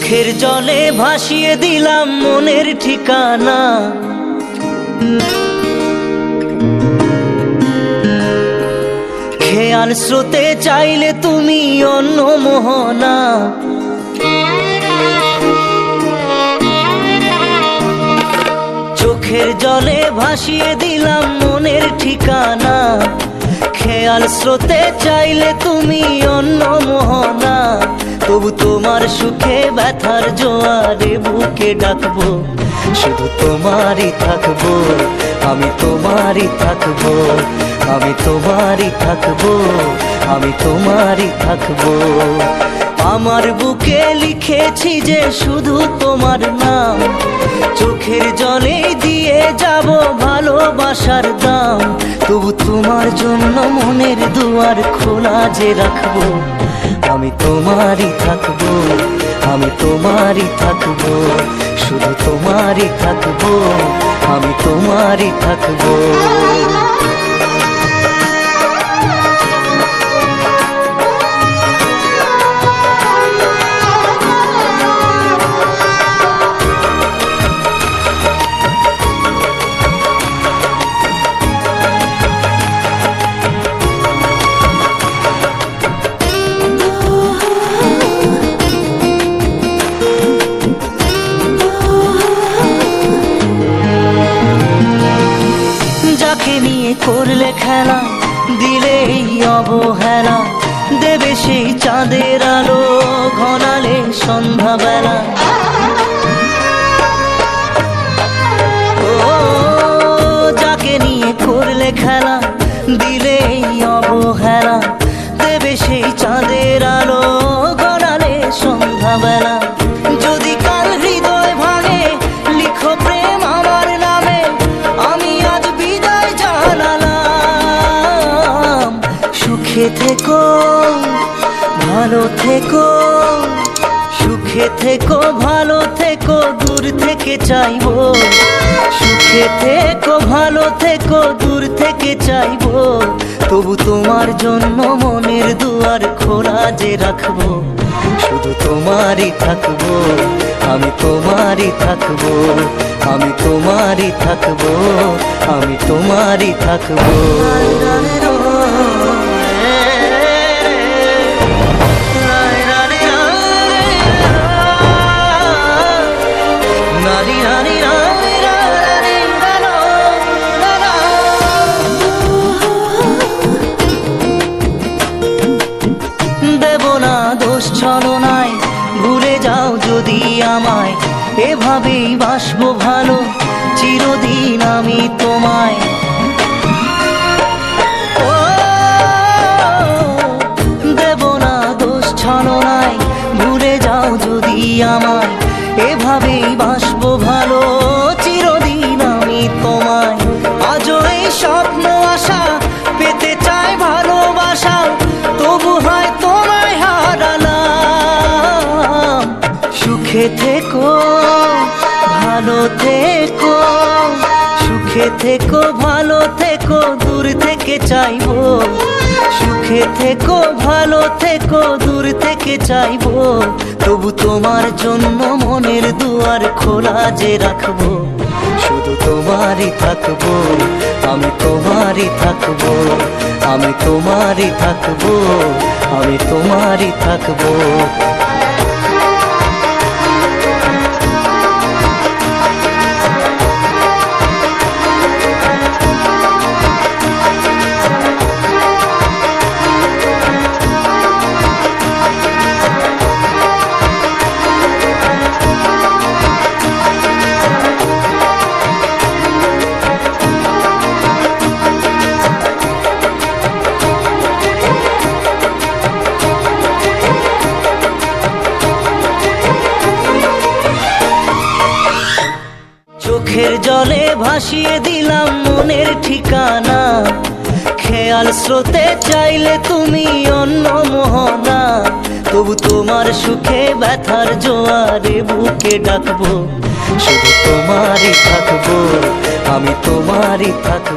চোখের জলে ভাসিয়ে দিলাম মনের ঠিকানা। খেয়াল স্রোতে চাইলে তুমি অন্য মোহনা। চোখের জলে ভাসিয়ে দিলাম মনের ঠিকানা। খেয়াল স্রোতে চাইলে তুমি অন্য মোহনা। তবু তোমার সুখে ব্যথার জোয়ারে বুকে ডাকবো, শুধু তোমারই থাকবো, আমি তোমারই থাকবো, আমি তোমারই থাকবো, আমি তোমারই থাকবো। আমার বুকে লিখেছি যে শুধু তোমার নাম, চোখের জলে দিয়ে যাব ভালোবাসার দাম। তবু তোমার জন্য মনের দুয়ার খোলা যে রাখবো, আমি তোমারই থাকবো, আমি তোমারই থাকবো, শুধু তোমারই থাকবো, আমি তোমারই থাকবো। নিয়ে করলে খেলা, দিলে এই অবহেলা, দেবে সেই চাঁদের আলো ঘনালে সন্ধ্যাবেলা। ও যাকে নিয়ে করলে খেলা, দিলে এই অবহেলা, দেবে সেই চাঁদের আলো ঘনালে সন্ধ্যাবেলা। যদি কাল হৃদয় ভাঙে লিখো প্রেম আমার নামে, আমি আজ বিদায় জানালাম। সুখে থেকো ভালো থেকো, সুখে থেকো ভালো থেকো, দূর থেকে চাইবো। সুখে থেকো ভালো থেকো, দূর থেকে চাইবো। তবু তোমার জন্য মনের দুয়ার খোলা যে রাখবো, শুধু তোমারই থাকবো, আমি তোমারই থাকবো, আমি তোমারই থাকবো, আমি তোমারই থাকবো। দেব না দোষ ছলনায়, ভুলে যাও যদি আমায়, এভাবেই বাসবো ভালো চিরদিন আমি তোমায়। ও দেব না দোষ ছলনায়, ভুলে যাও যদি আমায়, এভাবেই বাসবো ভালো চিরদিন আমি তোমায়। আজও এই স্বপ্ন আশা পেতে চাই ভালোবাসা, তবু হয় তোমায় হারালাম। সুখে থেকো ভালো থেকো, সুখে থেকো ভালো থেকো, দূর থেকে চাইবো। সুখে থেকো ভালো থেকো, দূর থেকে চাইবো। তবু তোমার জন্য মনের দুয়ার খোলা যে রাখবো, শুধু তোমারই থাকবো, আমি তোমারই থাকবো, আমি তোমারই থাকবো, আমি তোমারই থাকবো। চোখের জলে ভাসিয়ে দিলাম মনের ঠিকানা। খেয়াল স্রোতে চাইলে তুমি অন্য মোহনা। তবু তোমার সুখে ব্যথার জোয়ারে বুকে ডাকবো, শুধু তোমারই থাকবো, আমি তোমারই থাকবো।